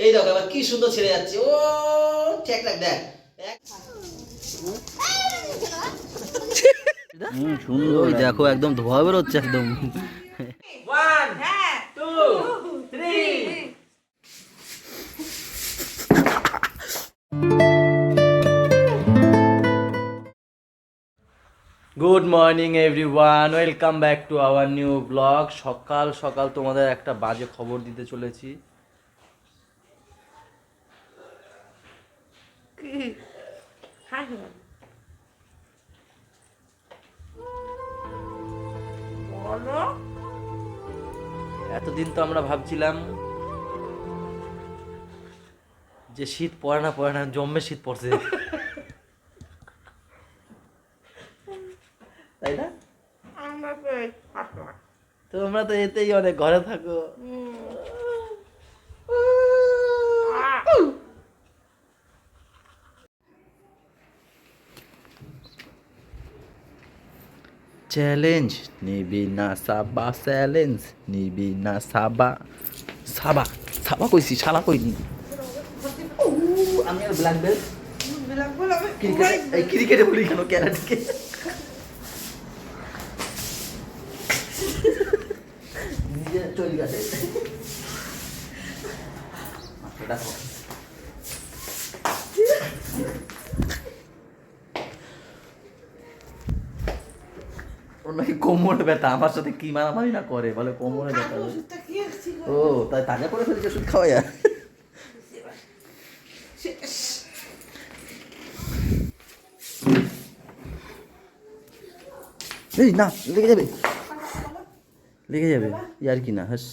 এই দেখো এবার কি সুন্দর ছেড়ে যাচ্ছে। ও ঠিক রাখ দেখ। সুন্দর দেখো একদম ধোয়া বেরোচ্ছে একদম। 1 2 3 good morning everyone, welcome back to our new blog. সকাল সকাল তোমাদের একটা বাজে খবর দিতে চলেছি। এতদিন তো আমরা ভাবছিলাম যে শীত পড়ে না জম্মে শীত পড়ছে, তাই না? তোমরা তো এতেই অনেক ঘরে থাকো। চ্যালেঞ্জ নিবি না সাবা, চ্যালেঞ্জ নিবি না সাবা। সাবা সাবা কইছি, শালা কইনি। আমি আর ব্ল্যাক বেল্ট ক্রিকেটে বলি কেন, ক্যারাটেকে নিজে চলে গেছে। দেখো ওর নাকি কোমরে ব্যথা, আমার সাথে কি মারামারি না করে, বলে কোমরে ব্যথা। ও তাই তাজা করে ফেলছে ওষুধ খাওয়া। এই না লেগে যাবে, লেগে যাবে ইয়ার কি না হাস।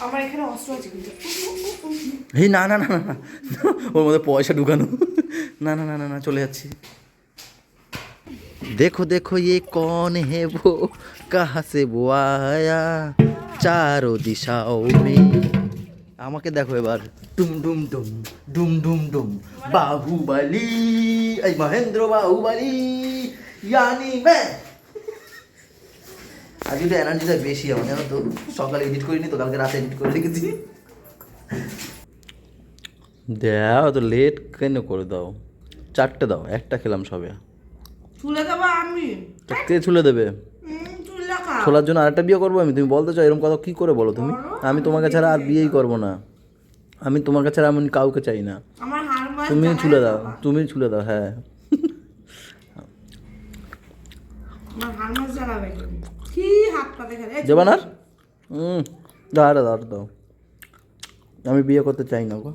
আমার এখানে অস্ত্র আছে কিন্তু। এই না না না না না, ওর মধ্যে পয়সা ঢুকানো। না না না না না, চলে যাচ্ছি। देखो देखो ये कौन है वो, कहाँ से वो आया, चारों दिशाओं में। আমাকে দেখো এবার, ডুম ডুম ডুম ডুম ডুম ডুম, বাহুবলী, এই মহেন্দ্র বাহুবলী ইয়ানি মে। আজকে তো এনার্জিটা বেশি আমার, জানো তো। সকালে এডিট করিনি তো, কালকে রাতে এডিট করে রেখেছি। দাও তো, লেট কেন করে দাও? 4টে দাও, একটা খেলাম সবে। ছুলে দেবো আমি। কে ছুলে দেবে? ছোলার জন্য আরেকটা বিয়ে করবো আমি? তুমি বলতে চাও এরকম কথা কি করে বলো তুমি? আমি তোমাকে ছাড়া আর বিয়েই করবো না। আমি তোমাকে ছাড়া আমি কাউকে চাই না। তুমি ছুলে দাও, তুমি ছুলে দাও। হ্যাঁ দেবা না? দাও দাও দাও, আমি বিয়ে করতে চাই না গো।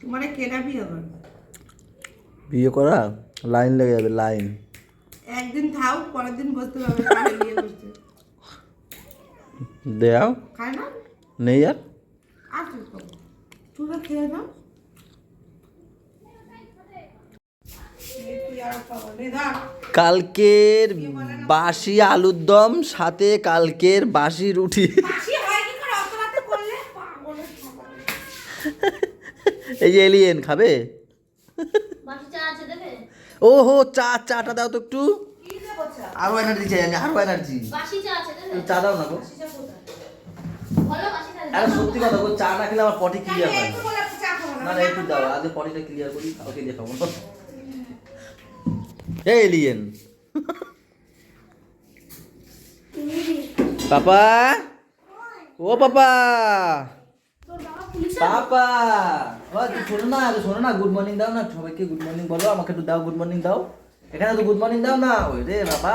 তোমারে কেনা বিয়ে করবে? বিয়ে করা লাইন লেগে যাবে, লাইন। একদিন থাও, পরের দিন বসতে পারবে কারে বিয়ে করতে। দেও খায় না? নেই আর। আর কি করবো? তোরা খেয়ে নাও। কালকের বাসি আলুর দম সাথে কালকের বাসি রুটি। এই যে এলিয়েন খাবে। ও হো, চাটা দাও তো একটু, আরো এনার্জি চাই আমি, আরো এনার্জি। চা দাও না গো। আরে সত্যি কথা গো, চা না খেলে আমার পটি ক্লিয়ার হয় না। না একটু দাও, আগে পটিটা ক্লিয়ার করি, কালকে দিয়ে খাবো। এই এলিয়েন পাপা, ও পাপা, পাপা, শোনো না, শোনো না, গুড মর্নিং দাও না সবাইকে, গুড মর্নিং বলো, আমাকে একটু দাও, গুড মর্নিং দাও। এখানে তো গুড মর্নিং দাও না। ওই রে বাবা,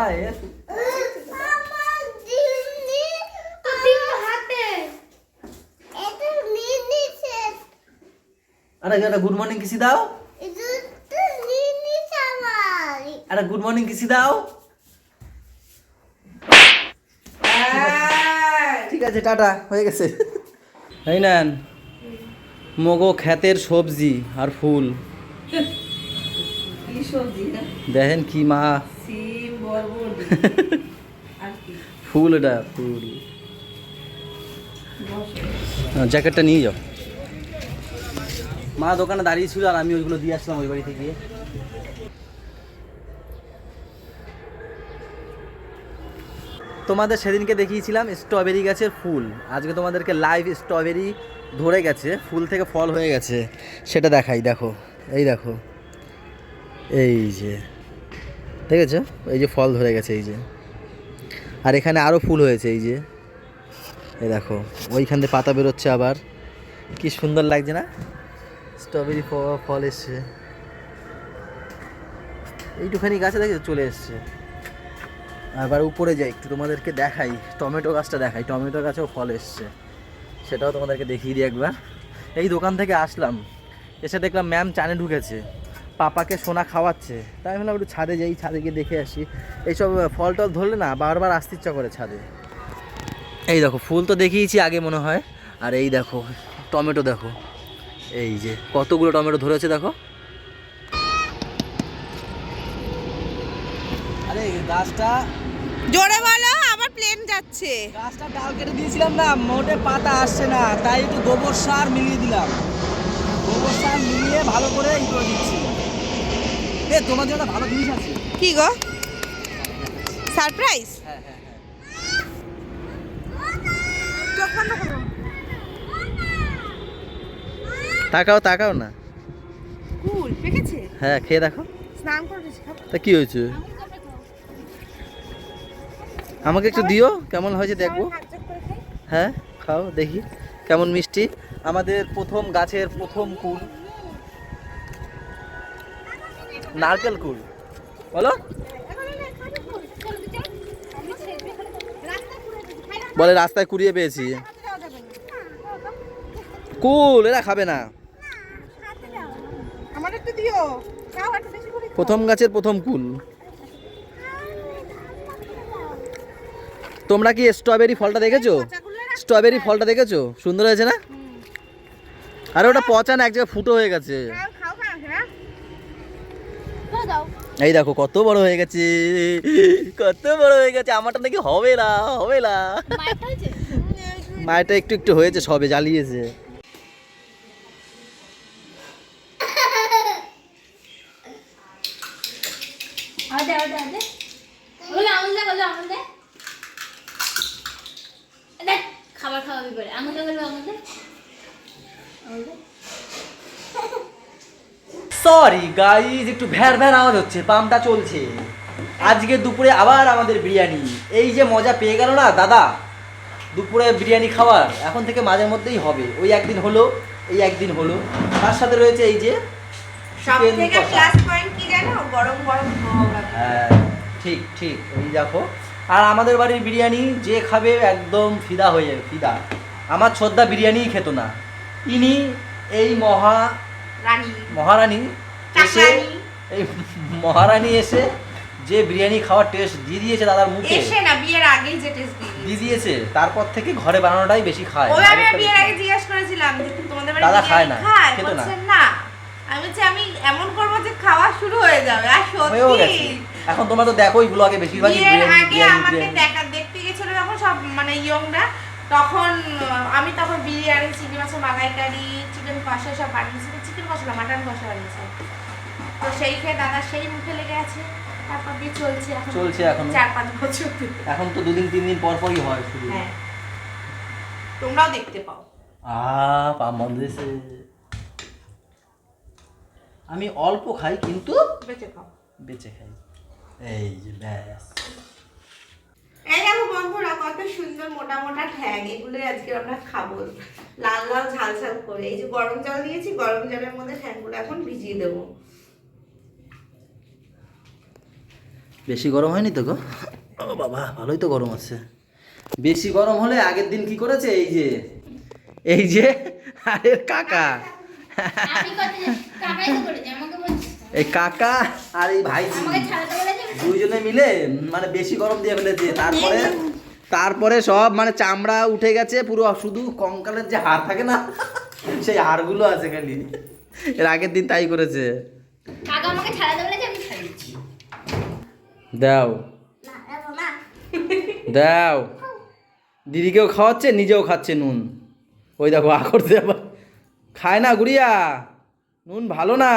আরে একটা গুড মর্নিং কিসি দাও, একটা গুড মর্নিং কিসি দাও। ঠিক আছে, টাটা, হয়ে গেছে। এই নেন মগো ক্ষেতের সবজি আর ফুল। দেখেন কি মা, ফুল, এটা ফুল। জ্যাকেটটা নিয়ে যাও। মা দোকানে দাঁড়িয়ে ছিল আর আমি ওইগুলো দিয়ে আসলাম ওই বাড়িতে গিয়ে। তোমাদের সেদিনকে দেখিয়েছিলাম স্ট্রবেরি গাছের ফুল, আজকে তোমাদেরকে লাইভ স্ট্রবেরি ধরে গেছে, ফুল থেকে ফল হয়ে গেছে, সেটা দেখাই। দেখো, এই দেখো, এই যে দেখেছো, এই যে ফল ধরে গেছে, এই যে, আর এখানে আরও ফুল হয়েছে, এই যে, এই দেখো ওইখান থেকে পাতা বেরোচ্ছে আবার, কি সুন্দর লাগছে না? স্ট্রবেরি ফল এসছে, এইটুখানি গাছে দেখে চলে এসছে। আবার উপরে যাই একটু, তোমাদেরকে দেখাই, টমেটো গাছটা দেখাই, টমেটো গাছেও ফল এসছে, সেটাও তোমাদেরকে দেখিয়ে দিই একবার। এই দোকান থেকে আসলাম, এসে দেখলাম ম্যাম চানে ঢুকেছে, পাপাকে সোনা খাওয়াচ্ছে, তাই আমি ভাবলাম একটু ছাদে যাই, ছাদে গিয়ে দেখে আসি। এইসব ফল টল ধরলে না বারবার আসতে ইচ্ছা করে ছাদে। এই দেখো ফুল তো দেখিয়েছি আগে মনে হয়, আর এই দেখো টমেটো, দেখো এই যে কতগুলো টমেটো ধরেছে দেখো। আরে গাছটা, জোরে বলো, আবার প্লেন যাচ্ছে। গাছটা ডাল কেটে দিয়েছিলাম না, মোটে পাতা আসছে না, তাই একটু গোবর সার মিলিয়ে দিলাম, গোবর সার মিলিয়ে ভালো করে ই করে দিচ্ছি। এ তোমার জন্য ভালো জিনিস আছে। কি গো? সারপ্রাইজ? হ্যাঁ হ্যাঁ হ্যাঁ। তাকাও তাকাও না। কুল পেকেছে? হ্যাঁ খেয়ে দেখো। স্নান করেছি। তা কি হয়েছে? আমাকে একটু দিও, কেমন হয়েছে দেখবো। হ্যাঁ খাও দেখি কেমন মিষ্টি। আমাদের প্রথম গাছের প্রথম কুল, নারকেল কুল, বলো বলে রাস্তায় কুড়িয়ে পেয়েছি কুল, এরা খাবে না। আমার একটু দিও, খাও একটু বেশি করে। প্রথম গাছের প্রথম কুল। তোমরা কি স্ট্রবেরি ফলটা দেখেছো? স্ট্রবেরি ফলটা দেখেছো? সুন্দর হয়েছে না? আরে ওটা পচা না, এক জায়গায় ফুটো হয়ে গেছে। এই দেখো কত বড় হয়ে গেছে, কত বড় হয়ে গেছে। আমারটা নাকি হবে না, হবে না। মায়েরটা একটু একটু হয়েছে, সবে জ্বালিয়েছে। খাবার খাওয়াবি করে আঙুলে বলবো আঙুলে। সরি গাইজ, একটু ভ্যার ভ্যার আওয়াজ হচ্ছে, পাম্পটা চলছে। আজকে দুপুরে আবার আমাদের বিরিয়ানি। এই যে মজা পেয়ে গেল না দাদা দুপুরে বিরিয়ানি খাওয়ার, এখন থেকে মাঝে মধ্যেই হবে। ওই একদিন হলো, এই একদিন হলো, তার সাথে রয়েছে এই যে সবথেকে প্লাস পয়েন্ট কি জানো? গরম গরম খাওয়া। হ্যাঁ ঠিক ঠিক, এই দেখো। আর আমাদের বাড়ির বিরিয়ানি যে খাবে একদম ফিদা হয়ে যাবে, ফিদা। আমার ছোদ্দা বিরিয়ানিই খেত না, ইনি এই মহারানী এসে, এই মহারানী এসে যে বিরিয়ানি খাওয়ার টেস্ট দিয়ে দিয়েছে দাদার মুখে, এসে না বিয়ের আগেই যে টেস্ট দিয়ে দিয়েছে, তারপর থেকে ঘরে বানানোটাই বেশি খায়। ওই আমি বিয়ের আগে জিজ্ঞেস করেছিলাম যে তোমাদের বাড়ি দাদা খায় না, খেত খেত না। না, আমি বলছি আমি এমন করবো যে খাওয়া শুরু হয়ে যাবে। আর হয়েও সত্যি গেছে। এখন তোমরা তো দেখোই ব্লগে বেশিরভাগই বিয়ের বিরিয়ানি আগে আমাকে দেখতে গেছিল যখন সব মানে ইয়ংরা, তখন আমি তখন বিরিয়ানি, চিংড়ি মাছের মালাইকারি, চিকেন কষা সব বানিয়েছি, চিকেন কষা না মাটন কষা বানিয়েছি। তো সেই খেয়ে দাদা সেই মুখে লেগে আছে, তারপর দিয়ে চলছে এখন, চলছে এখন 4-5 বছর। এখন তো 2 দিন 3 দিন পর পরই হয় শুরু। হ্যাঁ তোমরাও দেখতে পাও। পাম বন্ধ হয়েছে। আমি অল্প খাই কিন্তু বেঁচে খাও। বেঁচে খাই। এই যে ব্যাস। এই দেখো বন্ধুরা কত সুন্দর মোটা মোটা ঠ্যাং, এগুলো আজকে আমরা খাবো লাল লাল ঝাল ঝাল করে। এই যে গরম জল দিয়েছি, গরম জলের মধ্যে ঠ্যাংগুলো এখন ভিজিয়ে দেবো। বেশি গরম হয়নি তো গো? ও বাবা ভালোই তো গরম আছে। বেশি গরম হলে আগের দিন কি করেছে, এই যে আরে কাকা, আমি কত কাকাই তো করেছে আমাকে বলছিস। এই কাকা আর এই ভাই আমাকে ছাড়াতে বলেছে। দুইজনে মিলে মানে বেশি গরম দিয়ে ফেলেছে। তারপরে সব মানে চামড়া উঠে গেছে পুরো, শুধু কঙ্কালের যে হাড় থাকে না সেই হাড়গুলো আছে খালি। এর আগের দিন তাই করেছে। কাকা আমাকে ছাড়াতে বলেছে, আমি ছাড়িয়েছি। দাও দাও, দিদিকেও খাওয়াচ্ছে নিজেও খাচ্ছে নুন। ওই দেখো করতে আবার খায় না গুড়িয়া, নুন ভালো না।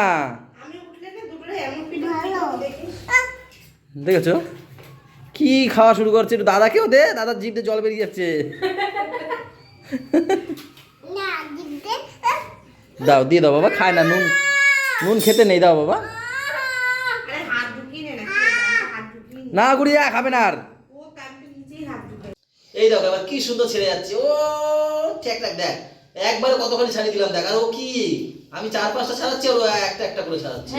দেখেছো কি খাওয়া শুরু করছে? একটু দাদাকেও দে, দাদার জিভে জল বেরিয়ে যাচ্ছে। দাও, দিয়ে দাও বাবা, খায় না, নুন নুন খেতে নেই, দাও বাবা। না গুড়িয়া খাবে না আর। এই দেখো এবার কি সুন্দর ছেড়ে যাচ্ছে, ও ঠিক দেখ, একবারে কতখানি ছাড়িয়ে দিলাম দেখ। আর ও কি, আমি 4-5টা ছাড়াচ্ছি আর ও একটা একটা করে ছাড়াচ্ছি।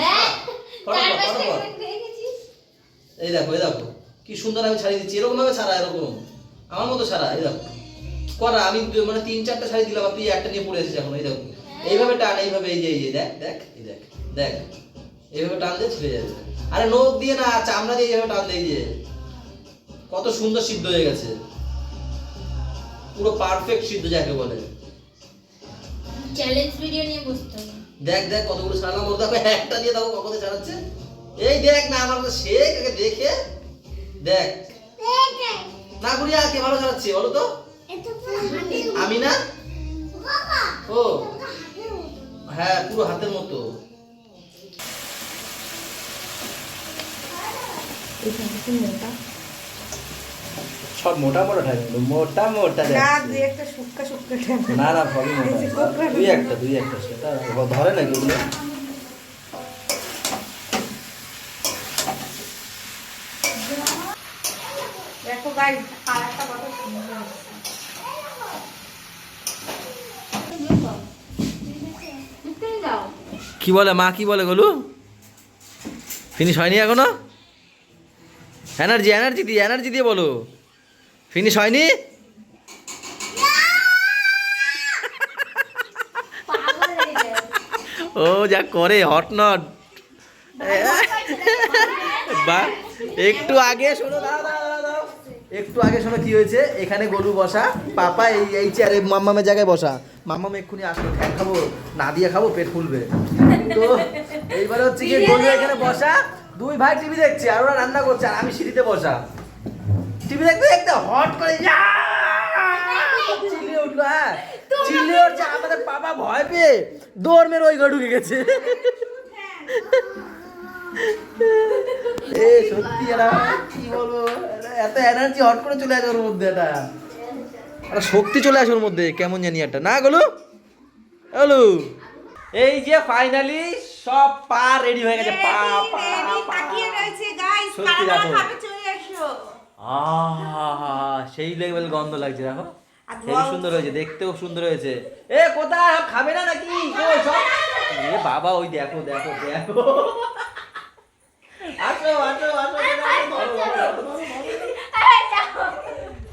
এই দেখো এই দেখো কি সুন্দর আমি ছাড়িয়ে দিচ্ছি, এরকম ভাবে ছাড়া, এরকম আমার মতো ছাড়া। এই দেখো করা, আমি মানে 3-4টা ছাড়িয়ে দিলাম আর তুই একটা নিয়ে পড়ে এসেছিস এখন। এই দেখো এইভাবে টান, এইভাবে, এই যে দেখ দেখ এই দেখ দেখ, এইভাবে টান দিয়ে ছেড়ে যাবে। আরে নখ দিয়ে না, চামড়া দিয়ে এইভাবে টান দিয়ে, যে কত সুন্দর সিদ্ধ হয়ে গেছে, পুরো পারফেক্ট সিদ্ধ যাকে বলে। চ্যালেঞ্জ ভিডিও নিয়ে বসতে হবে। দেখ দেখ কতগুলো ছাড়লাম, ওর দেখো একটা দিয়ে দেখো কত ছাড়াচ্ছে। এই দেখ না, আমার তো শেখ আগে দেখে দেখ না। গুড়িয়া কে ভালো ছাড়াচ্ছে বলো তো? আমি না? ও হ্যাঁ, পুরো হাতের মতো। সব মোটা মোটা থাকে, মোটা মোটা না, দুই একটা শুক্কা শুক্কা না না, সবই মোটা, দুই একটা সেটা ধরে নাকি ওগুলো? দেখো গাইস, কালারটা কত সুন্দর আসছে। কি বলে মা, কি বলে গোলু? ফিনিশ হয়নি এখনো? এনার্জি এনার্জি দিয়ে, এনার্জি দিয়ে বলো, ফিনিশ হয়নি? ও যা করে হট নট। বা একটু আগে শোনো, দাঁড়াও দাঁড়াও দাঁড়াও, একটু আগে শোনো কি হয়েছে। এখানে গরু বসা, পাপা এই চেয়ারে মাম্মামের জায়গায় বসা। মাম্মাম এক্ষুনি আসলো, ঠ্যাং খাবো না দিয়ে খাবো, পেট ফুলবে। তো এইবারে হচ্ছে কি, গরু এখানে বসা, দুই ভাই টিভি দেখছে আর ওরা রান্না করছে, আর আমি সিঁড়িতে বসা। টিভি দেখতে দেখতে হট করে চিল্লিয়ে উঠলো। হ্যাঁ চিল্লিয়ে উঠছে, আমাদের পাপা ভয় পেয়ে দৌড় মেরে ওই ঘরে ঢুকে গেছে। এ সত্যি এরা কি বলবো, এত এনার্জি হট করে চলে আসে ওর মধ্যে, এটা একটা শক্তি চলে আসে ওর মধ্যে কেমন জানি একটা, না গলু? গলু এই যে ফাইনালি সব পা রেডি হয়ে গেছে, পা পা পা সত্যি দেখো, সেই লেভেল গন্ধ লাগছে, দেখো সেই সুন্দর হয়েছে, দেখতেও সুন্দর হয়েছে। এ কোথায় খাবে না নাকি? এ বাবা ওই দেখো দেখো দেখো, আসো আসো আসো,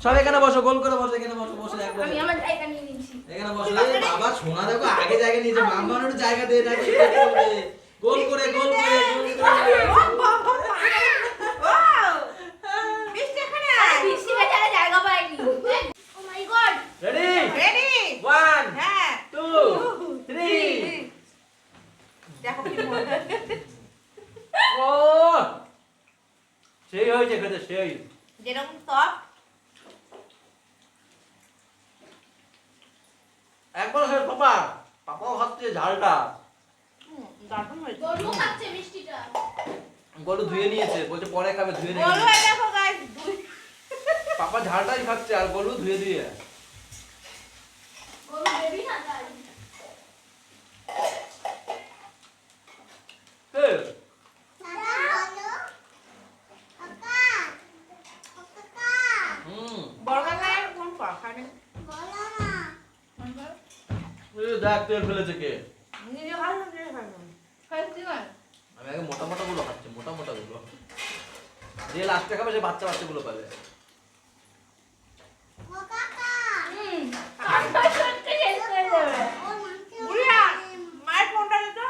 সব এখানে বসো, গোল করে বসো, এখানে বসো, বসে দেখো আমি আমার জায়গা নিয়ে নিয়েছি। এখানে বসো। এ বাবা সোনা দেখো আগে জায়গা নিয়েছে, মাম্মার একটু জায়গা দিয়ে নাকি গোল করে গোল করে গোল করে। বৃষ্টি বেচারা জায়গা পায়নি। ও মাই গড। রেডি 1 2 3। দেখো কি মজা। ও সেই হয়েছে খেতে, সেই যেরকম সফট, একবার শেষ। পাপা পাপাও খাচ্ছে ঝালটা, দারুণ হয়েছে। গরু খাচ্ছে মিষ্টিটা। গলু ধুয়ে নিয়েছে, বলছে পরে খাবে, ধুয়ে নিয়ে বলো এই দেখো গাইস, পাপা ঝালটাই খাচ্ছে আর গলু ধুয়ে দিয়ে। গরু বেবি না তাই। বর্গার কোন পাখানে দেখ তেল ফেলেছে কে? নিজে ভালো নিজে ভালো খাইছি না। আমি আগে মোটা মোটা গুলো খাচ্ছি, মোটা মোটা গুলো, যে লাস্টে খাবে সে বাচ্চা বাচ্চা গুলো পাবে। আমার সত্যি শেষ হয়ে যাবে। বুড়িয়া মায়ের ফোনটা দে তো।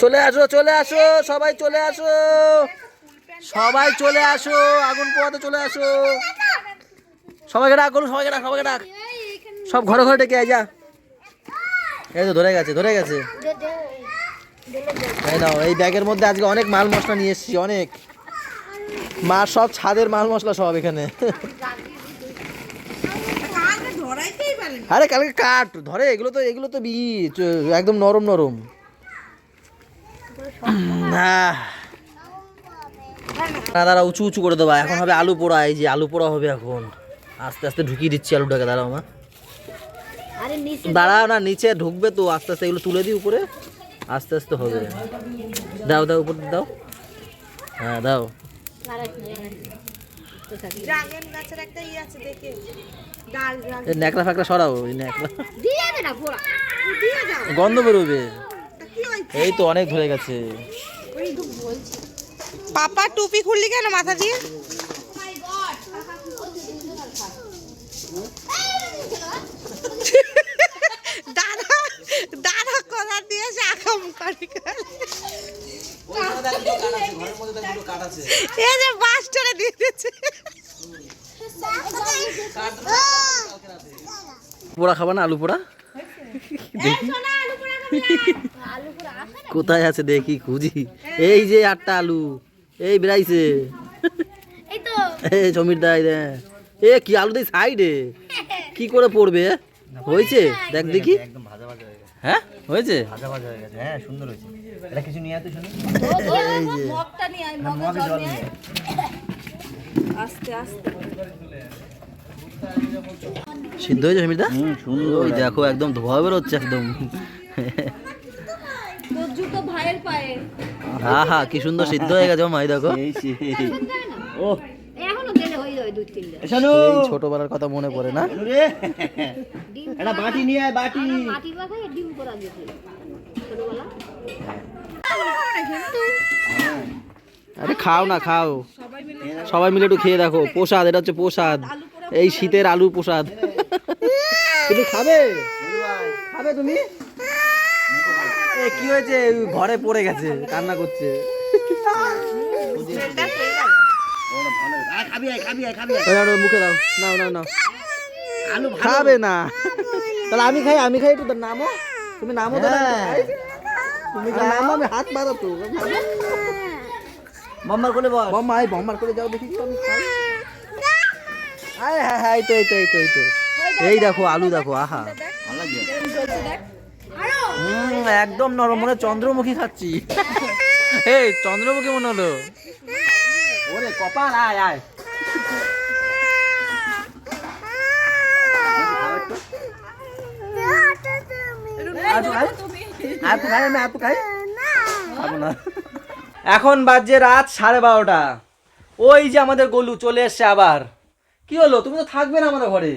চলে আসো চলে আসো, সবাই চলে আসো, সবাই চলে আসো, আগুন পোয়াতে চলে আসো। সবাইকে ডাক, সবাইকে ডাক, সবাইকে ডাক, সব ঘরে ঘরে ডেকে আয় যা। এই তো ধরে গেছে ধরে গেছে। এই নাও, এই ব্যাগের মধ্যে আজকে অনেক মাল মশলা নিয়ে এসেছি, অনেক মার সব ছাদের মাল মশলা সব এখানে। আরে কালকে কাট ধরে, এগুলো তো বীজ একদম নরম নরম। না দাঁড়া, উঁচু উঁচু করে দেবা, এখন হবে আলু পোড়া। এই যে আলু পোড়া হবে এখন, আস্তে আস্তে ঢুকিয়ে দিচ্ছি আলুটাকে। দাঁড়াও মা, দাঁড়াও না, নিচে ঢুকবে তো, আস্তে আস্তে এগুলো তুলে দিই উপরে, আস্তে আস্তে হবে। দাও দাও উপর দাও, হ্যাঁ দাও। ড্রাগন গাছের একটা ই আছে দেখে, ডাল ড্রাগন। এই ন্যাকড়া ফ্যাকড়া সরাও, ওই ন্যাকড়া দিয়ে দে না পোড়া। দিয়ে যাও। গন্ধ বেরোবে। কি হয়েছে? এই তো অনেক ধরে গেছে। পাপা টুপি খুললি কেন মাথা দিয়ে? দাদা দাদা কোথা দিয়ে শাখাম করে এই যে বাসটারে দিয়ে দিয়েছে। পোড়া খাবা না আলু পোড়া? দেখি কোথায় আছে দেখি, খুঁজি। এই যে 8টা আলু, এই বেরাইছে। এই তো এই সমীর দাই দে, এ কি আলু দেই সাইডে, কি করে পড়বে? হয়েছে দেখ দেখি। একদম ভাজা ভাজা হয়ে গেছে, হ্যাঁ হয়েছে। ভাজা ভাজা হয়ে গেছে। হ্যাঁ সুন্দর হয়েছে। এটা কিছু নিয়ে আসতে শুনি। মগটা নিয়ে আয়, মগে মগে জল জল নিয়ে নিয়ে আয়। আস্তে আস্তে সিদ্ধ হয়েছে সমীর দা? সুন্দর। ওই দেখো একদম ধোয়া বেরোচ্ছে একদম। তোর জুতো ভাইয়ের পায়ে। হা হা, কি সুন্দর সিদ্ধ হয়ে গেছে মাই দেখো। এই সেই। যায় না ও এখনো গেলে হয়ে যাবে 2-3 দিন। শানু, এই ছোটবেলার কথা মনে পড়ে না? শানু রে, ডিম একটা বাটি নিয়ে আয়, বাটি। মাটি বাগায় ডিম করা যেত ছোটবেলা। আরে খাও না, খাও সবাই মিলে একটু খেয়ে দেখো। প্রসাদ, এটা হচ্ছে প্রসাদ, এই শীতের আলু প্রসাদ। তুমি খাবে? খাবে তুমি? এ কি হয়েছে? ঘরে পড়ে গেছে, কান্না করছে। আয় খাবি, আয় খাবি, আয় খাবি। ওই নাও, নাও, মুখে দাও, নাও নাও নাও। আলু ভালো। খাবে না? তাহলে আমি খাই, আমি খাই, একটু নামো, তুমি নামো তো। তুমি নামো, আমি হাত বাড়াতো। মাম্মার কোলে বল। বম্মা, আয় বম্মার করে যাও দেখি, আমি খাই। আয় হ্যাঁ হ্যাঁ, এই তো এই তো এই তো এই তো, এই দেখো আলু দেখো, আহা ভালো লাগে। একদম নরম, মনে হয় চন্দ্রমুখী খাচ্ছি। এই চন্দ্রমুখী মনে হলো। ওরে কপাল, আয় আয়। এখন বাজে রাত 12:30। ওই যে আমাদের গোলু চলে এসছে আবার। কি হলো, তুমি তো থাকবে না আমাদের ঘরে?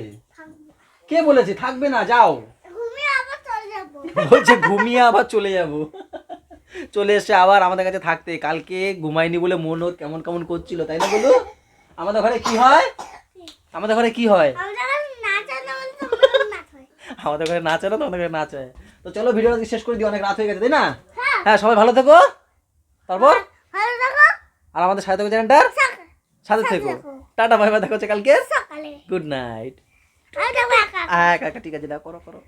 কে বলেছে থাকবে না? যাও। বলছে ঘুমিয়ে আবার চলে যাব। চলে এসছে আবার আমাদের কাছে থাকতে। কালকে ঘুমাইনি বলে মন ওর কেমন কেমন করছিল, তাই না গোলু? আমাদের ঘরে কি হয়? আমাদের ঘরে কি হয়? আমাদের ঘরে নাচ হয় না, তোমাদের ঘরে নাচ হয়। তো চলো ভিডিওটা শেষ করে দিই, অনেক রাত হয়ে গেছে, তাই না? হ্যাঁ, সবাই ভালো থেকো। তারপর আর আমাদের সাথে থেকো, চ্যানেলটার সাথে থেকো। টাটা, বাই বাই, দেখা হচ্ছে কালকে। Good night. ঠিক আছে, করো করো।